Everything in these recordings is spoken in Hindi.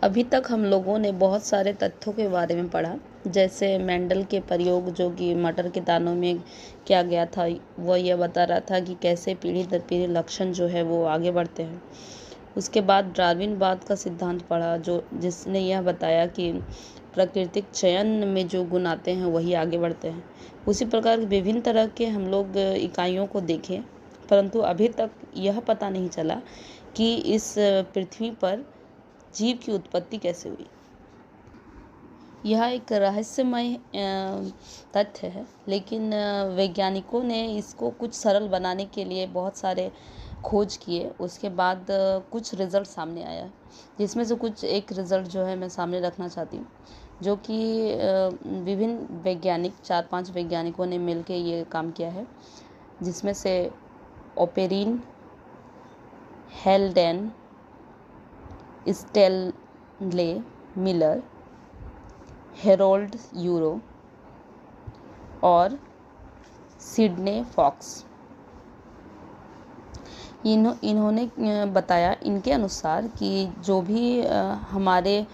अभी तक हम लोगों ने बहुत सारे तथ्यों के बारे में पढ़ा, जैसे मेंडल के प्रयोग जो कि मटर के दानों में किया गया था। वो यह बता रहा था कि कैसे पीढ़ी दर पीढ़ी लक्षण जो है वो आगे बढ़ते हैं। उसके बाद डार्विनवाद का सिद्धांत पढ़ा, जो जिसने यह बताया कि प्राकृतिक चयन में जो गुण आते हैं वही आगे बढ़ते हैं। उसी प्रकार विभिन्न तरह के हम लोग इकाइयों को देखें, परंतु अभी तक यह पता नहीं चला कि इस पृथ्वी पर जीव की उत्पत्ति कैसे हुई। यह एक रहस्यमय तथ्य है, लेकिन वैज्ञानिकों ने इसको कुछ सरल बनाने के लिए बहुत सारे खोज किए। उसके बाद कुछ रिज़ल्ट सामने आया, जिसमें से कुछ एक रिज़ल्ट जो है मैं सामने रखना चाहती हूँ, जो कि विभिन्न वैज्ञानिक 4-5 वैज्ञानिकों ने मिलकर ये काम किया है, जिसमें से Oparin, हेल्डेन, Stanley Miller, Harold euro और सिडने फॉक्स। इन्होंने बताया, इनके अनुसार कि जो भी हमारे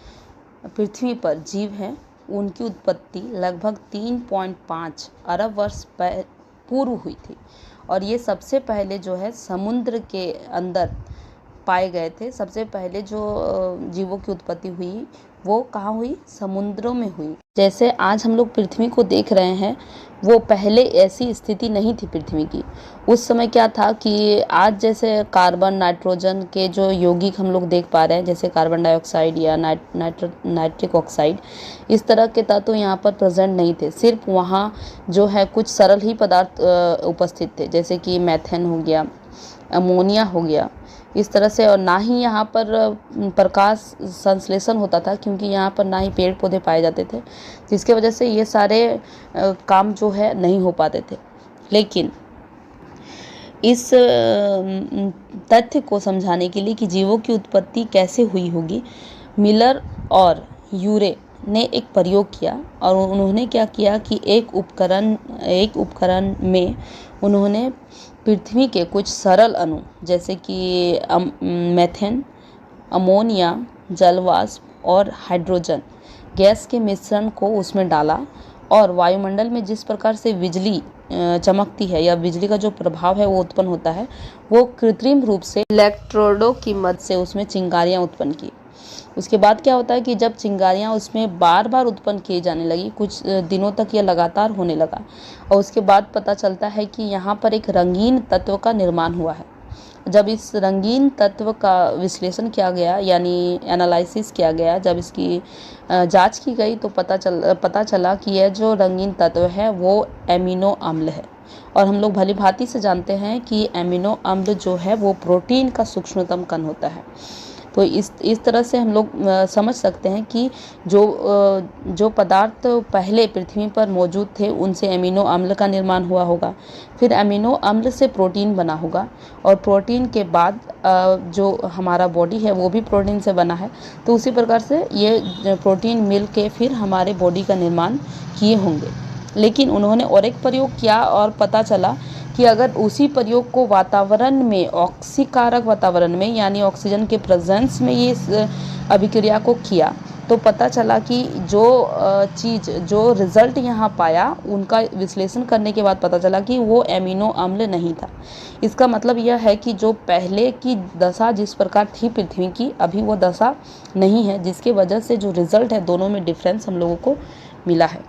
पृथ्वी पर जीव हैं उनकी उत्पत्ति लगभग 3.5 अरब वर्ष पूर्व हुई थी, और ये सबसे पहले जो है समुद्र के अंदर पाए गए थे। सबसे पहले जो जीवों की उत्पत्ति हुई वो कहाँ हुई? समुद्रों में हुई। जैसे आज हम लोग पृथ्वी को देख रहे हैं, वो पहले ऐसी स्थिति नहीं थी पृथ्वी की। उस समय क्या था कि आज जैसे कार्बन, नाइट्रोजन के जो यौगिक हम लोग देख पा रहे हैं, जैसे कार्बन डाइऑक्साइड या नाइट्रिक ऑक्साइड, इस तरह के तत्व यहाँ पर प्रेजेंट नहीं थे। सिर्फ वहाँ जो है कुछ सरल ही पदार्थ उपस्थित थे, जैसे कि मैथेन हो गया, अमोनिया हो गया, इस तरह से। और ना ही यहाँ पर प्रकाश संश्लेषण होता था, क्योंकि यहाँ पर ना ही पेड़ पौधे पाए जाते थे, जिसके वजह से ये सारे काम जो है नहीं हो पाते थे। लेकिन इस तथ्य को समझाने के लिए कि जीवों की उत्पत्ति कैसे हुई होगी, मिलर और यूरे ने एक प्रयोग किया। और उन्होंने क्या किया कि एक उपकरण में उन्होंने पृथ्वी के कुछ सरल अणु, जैसे कि मेथेन, अमोनिया, जलवाष्प और हाइड्रोजन गैस के मिश्रण को उसमें डाला, और वायुमंडल में जिस प्रकार से बिजली चमकती है या बिजली का जो प्रभाव है वो उत्पन्न होता है, वो कृत्रिम रूप से इलेक्ट्रोडों की मदद से उसमें चिंगारियाँ उत्पन्न की। उसके बाद क्या होता है कि जब चिंगारियाँ उसमें बार बार उत्पन्न किए जाने लगी, कुछ दिनों तक यह लगातार होने लगा, और उसके बाद पता चलता है कि यहाँ पर एक रंगीन तत्व का निर्माण हुआ है। जब इस रंगीन तत्व का विश्लेषण किया गया, यानी एनालिसिस किया गया, जब इसकी जांच की गई, तो पता चला कि यह जो रंगीन तत्व है वो एमिनो अम्ल है। और हम लोग भली भांति से जानते हैं कि एमिनो अम्ल जो है वो प्रोटीन का सूक्ष्मतम कण होता है। तो इस तरह से हम लोग समझ सकते हैं कि जो पदार्थ पहले पृथ्वी पर मौजूद थे उनसे एमिनो अम्ल का निर्माण हुआ होगा, फिर एमिनो अम्ल से प्रोटीन बना होगा, और प्रोटीन के बाद जो हमारा बॉडी है वो भी प्रोटीन से बना है। तो उसी प्रकार से ये प्रोटीन मिल के फिर हमारे बॉडी का निर्माण किए होंगे। लेकिन उन्होंने और एक प्रयोग किया और पता चला कि अगर उसी प्रयोग को वातावरण में, ऑक्सीकारक वातावरण में, यानी ऑक्सीजन के प्रेजेंस में ये अभिक्रिया को किया, तो पता चला कि जो रिजल्ट यहाँ पाया, उनका विश्लेषण करने के बाद पता चला कि वो एमिनो अम्ल नहीं था। इसका मतलब यह है कि जो पहले की दशा जिस प्रकार थी पृथ्वी की, अभी वो दशा नहीं है, जिसके वजह से जो रिजल्ट है दोनों में डिफरेंस हम लोगों को मिला है।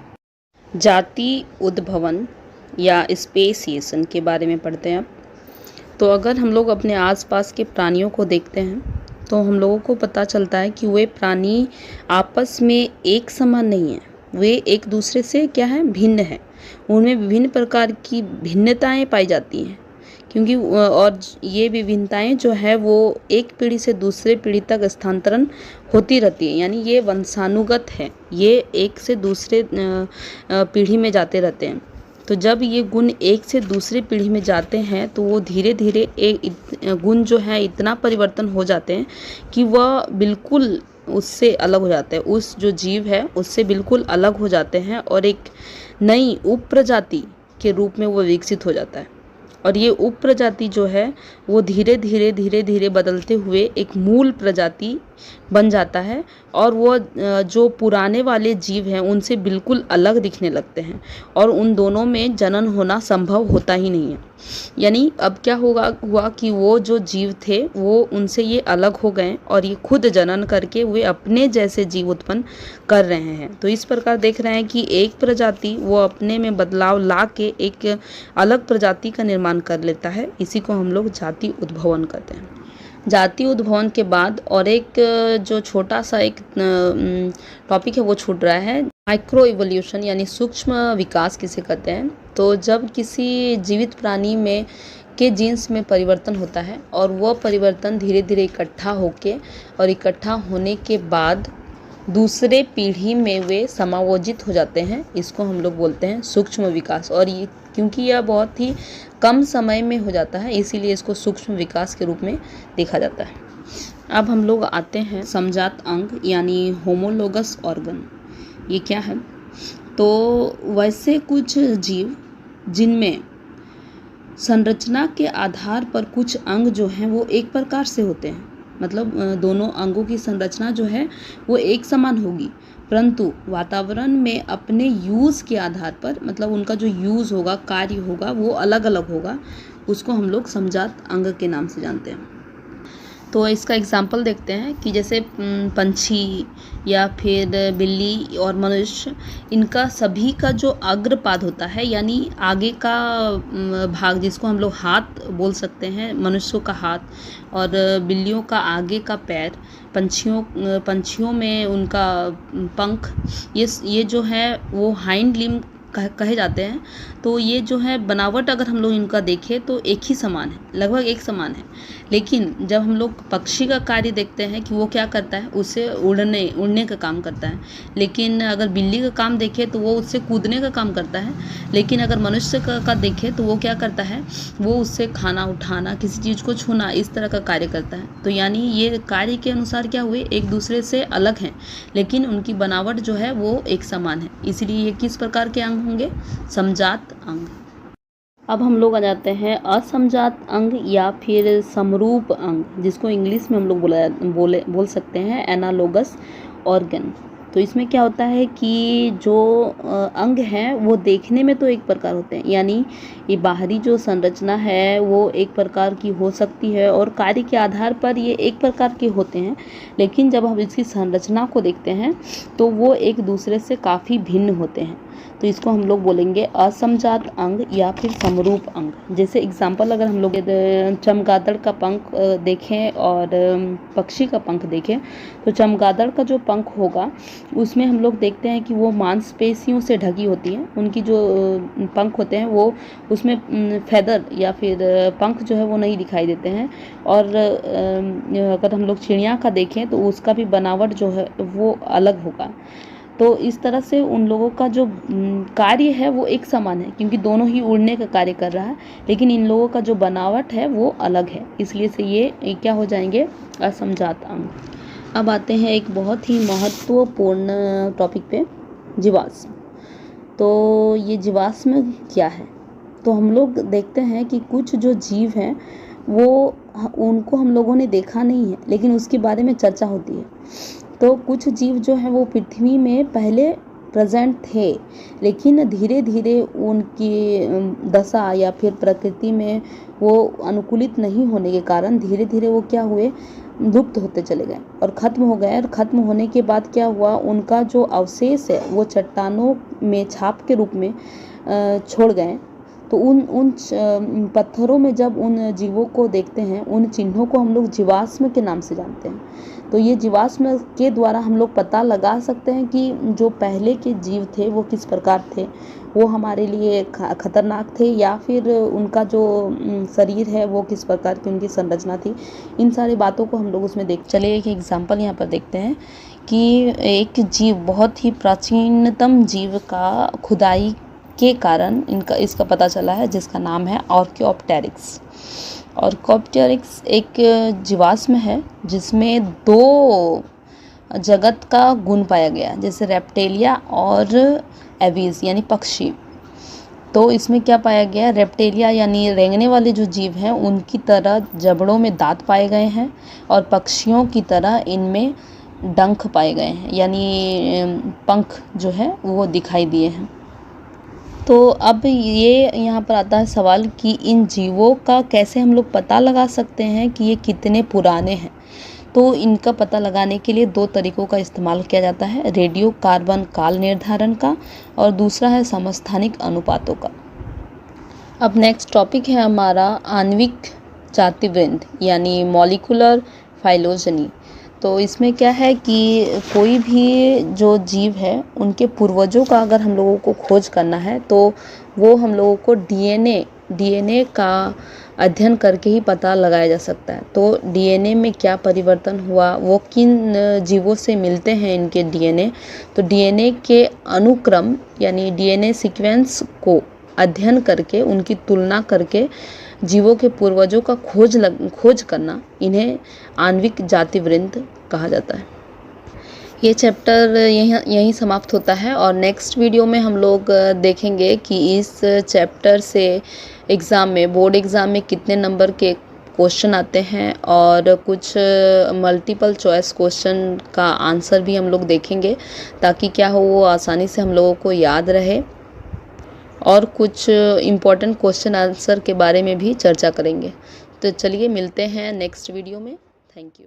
जाति उद्भवन या स्पेसिएशन के बारे में पढ़ते हैं अब। तो अगर हम लोग अपने आसपास के प्राणियों को देखते हैं, तो हम लोगों को पता चलता है कि वे प्राणी आपस में एक समान नहीं हैं। वे एक दूसरे से क्या है? भिन्न हैं। उनमें विभिन्न प्रकार की भिन्नताएं पाई जाती हैं, क्योंकि और ये विभिन्नताएं जो है वो एक पीढ़ी से दूसरे पीढ़ी तक स्थानांतरण होती रहती है, यानी ये वंशानुगत है, ये एक से दूसरे पीढ़ी में जाते रहते हैं। तो जब ये गुण एक से दूसरे पीढ़ी में जाते हैं, तो वो धीरे धीरे एक गुण जो है इतना परिवर्तन हो जाते हैं कि वह बिल्कुल उससे अलग हो जाते हैं, उस जो जीव है उससे बिल्कुल अलग हो जाते हैं, और एक नई उपप्रजाति के रूप में वो विकसित हो जाता है। और ये उप प्रजाति जो है वो धीरे धीरे बदलते हुए एक मूल प्रजाति बन जाता है और वो जो पुराने वाले जीव हैं उनसे बिल्कुल अलग दिखने लगते हैं और उन दोनों में जनन होना संभव होता ही नहीं है। यानी अब क्या हुआ कि वो जो जीव थे वो उनसे ये अलग हो गए और ये खुद जनन करके वे अपने जैसे जीव उत्पन्न कर रहे हैं। तो इस प्रकार देख रहे हैं कि एक प्रजाति वो अपने में बदलाव ला के एक अलग प्रजाति का निर्माण कर लेता है। इसी को हम लोग जाति उद्भवन कहते हैं। जाति उद्भवन के बाद और एक जो छोटा सा एक टॉपिक है वो छूट रहा है, माइक्रो इवोल्यूशन यानी सूक्ष्म विकास किसे कहते हैं। तो जब किसी जीवित प्राणी में के जीन्स में परिवर्तन होता है और वह परिवर्तन धीरे धीरे इकट्ठा होने के बाद दूसरे पीढ़ी में वे समायोजित हो जाते हैं, इसको हम लोग बोलते हैं सूक्ष्म विकास। और ये क्योंकि यह बहुत ही कम समय में हो जाता है इसीलिए इसको सूक्ष्म विकास के रूप में देखा जाता है। अब हम लोग आते हैं समजात अंग यानी होमोलोगस ऑर्गन। ये क्या है? तो वैसे कुछ जीव जिनमें संरचना के आधार पर कुछ अंग जो हैं वो एक प्रकार से होते हैं, मतलब दोनों अंगों की संरचना जो है वो एक समान होगी, परंतु वातावरण में अपने यूज़ के आधार पर, मतलब उनका जो यूज़ होगा, कार्य होगा, वो अलग अलग होगा। उसको हम लोग समजात अंग के नाम से जानते हैं। तो इसका एग्जाम्पल देखते हैं कि जैसे पंछी या फिर बिल्ली और मनुष्य, इनका सभी का जो अग्रपाद होता है यानी आगे का भाग, जिसको हम लोग हाथ बोल सकते हैं, मनुष्यों का हाथ और बिल्लियों का आगे का पैर, पंछियों में उनका पंख, ये जो है वो हाइंड लिम्ब कहे जाते हैं। तो ये जो है बनावट अगर हम लोग इनका देखें तो एक ही समान है, लगभग एक समान है। लेकिन जब हम लोग पक्षी का कार्य देखते हैं कि वो क्या करता है, उससे उड़ने का काम करता है। लेकिन अगर बिल्ली का काम देखें तो वो उससे कूदने का काम करता है। लेकिन अगर मनुष्य का देखें तो वो क्या करता है, वो उससे खाना उठाना, किसी चीज़ को छूना, इस तरह का कार्य करता है। तो यानी ये कार्य के अनुसार क्या हुए, एक दूसरे से अलग हैं लेकिन उनकी बनावट जो है वो एक समान है। इसलिए ये किस प्रकार के अंग होंगे? समजात अंग। अब हम लोग आ जाते हैं असमजात अंग या फिर समरूप अंग, जिसको इंग्लिश में हम लोग बोल सकते हैं एनालोगस ऑर्गन। तो इसमें क्या होता है कि जो अंग हैं वो देखने में तो एक प्रकार होते हैं, यानी ये बाहरी जो संरचना है वो एक प्रकार की हो सकती है और कार्य के आधार पर ये एक प्रकार के होते हैं। लेकिन जब हम इसकी संरचना को देखते हैं तो वो एक दूसरे से काफ़ी भिन्न होते हैं। तो इसको हम लोग बोलेंगे असमजात अंग या फिर समरूप अंग। जैसे एग्जाम्पल अगर हम लोग चमगादड़ का पंख देखें और पक्षी का पंख देखें, तो चमगादड़ का जो पंख होगा उसमें हम लोग देखते हैं कि वो मांसपेशियों से ढकी होती है। उनकी जो पंख होते हैं वो उसमें फेदर या फिर पंख जो है वो नहीं दिखाई देते हैं। और अगर हम लोग चिड़िया का देखें तो उसका भी बनावट जो है वो अलग होगा। तो इस तरह से उन लोगों का जो कार्य है वो एक समान है क्योंकि दोनों ही उड़ने का कार्य कर रहा है, लेकिन इन लोगों का जो बनावट है वो अलग है, इसलिए से ये क्या हो जाएंगे, असमजात अंग। अब आते हैं एक बहुत ही महत्वपूर्ण टॉपिक पे, जीवाश्म। तो ये जीवाश्म क्या है? तो हम लोग देखते हैं कि कुछ जो जीव हैं वो उनको हम लोगों ने देखा नहीं है लेकिन उसके बारे में चर्चा होती है। तो कुछ जीव जो हैं वो पृथ्वी में पहले प्रेजेंट थे लेकिन धीरे धीरे उनकी दशा या फिर प्रकृति में वो अनुकूलित नहीं होने के कारण धीरे धीरे वो क्या हुए, लुप्त होते चले गए और ख़त्म हो गए। और ख़त्म होने के बाद क्या हुआ, उनका जो अवशेष है वो चट्टानों में छाप के रूप में छोड़ गए। तो उन पत्थरों में जब उन जीवों को देखते हैं, उन चिन्हों को हम लोग जीवाश्म के नाम से जानते हैं। तो ये जीवाश्म के द्वारा हम लोग पता लगा सकते हैं कि जो पहले के जीव थे वो किस प्रकार थे, वो हमारे लिए खतरनाक थे या फिर उनका जो शरीर है वो किस प्रकार की उनकी संरचना थी। इन सारी बातों को हम लोग उसमें चलिए एक एग्जाम्पल यहाँ पर देखते हैं कि एक जीव, बहुत ही प्राचीनतम जीव का खुदाई के कारण इसका पता चला है, जिसका नाम है आर्कियोप्टेरिक्स। आर्कियोप्टेरिक्स एक जीवाश्म है जिसमें 2 जगत का गुण पाया गया, जैसे रेप्टेलिया और एवीज यानी पक्षी। तो इसमें क्या पाया गया, रेप्टेलिया यानी रेंगने वाले जो जीव हैं उनकी तरह जबड़ों में दांत पाए गए हैं और पक्षियों की तरह इनमें डंख पाए गए हैं, यानी पंख जो है वो दिखाई दिए हैं। तो अब ये यहाँ पर आता है सवाल कि इन जीवों का कैसे हम लोग पता लगा सकते हैं कि ये कितने पुराने हैं। तो इनका पता लगाने के लिए 2 तरीकों का इस्तेमाल किया जाता है, रेडियो कार्बन काल निर्धारण का और दूसरा है समस्थानिक अनुपातों का। अब नेक्स्ट टॉपिक है हमारा आणविक जातिवृंद यानी मॉलिक्यूलर फाइलोजेनी। तो इसमें क्या है कि कोई भी जो जीव है उनके पूर्वजों का अगर हम लोगों को खोज करना है तो वो हम लोगों को डीएनए का अध्ययन करके ही पता लगाया जा सकता है। तो डीएनए में क्या परिवर्तन हुआ, वो किन जीवों से मिलते हैं इनके डीएनए, तो डीएनए के अनुक्रम यानी डीएनए सीक्वेंस को अध्ययन करके उनकी तुलना करके जीवों के पूर्वजों का खोज करना, इन्हें आणविक जातिवृंद कहा जाता है। ये चैप्टर यहीं समाप्त होता है और नेक्स्ट वीडियो में हम लोग देखेंगे कि इस चैप्टर से एग्ज़ाम में, बोर्ड एग्ज़ाम में कितने नंबर के क्वेश्चन आते हैं और कुछ मल्टीपल चॉइस क्वेश्चन का आंसर भी हम लोग देखेंगे, ताकि क्या हो वो आसानी से हम लोगों को याद रहे। और कुछ इम्पॉर्टेंट क्वेश्चन आंसर के बारे में भी चर्चा करेंगे। तो चलिए मिलते हैं नेक्स्ट वीडियो में। Thank you.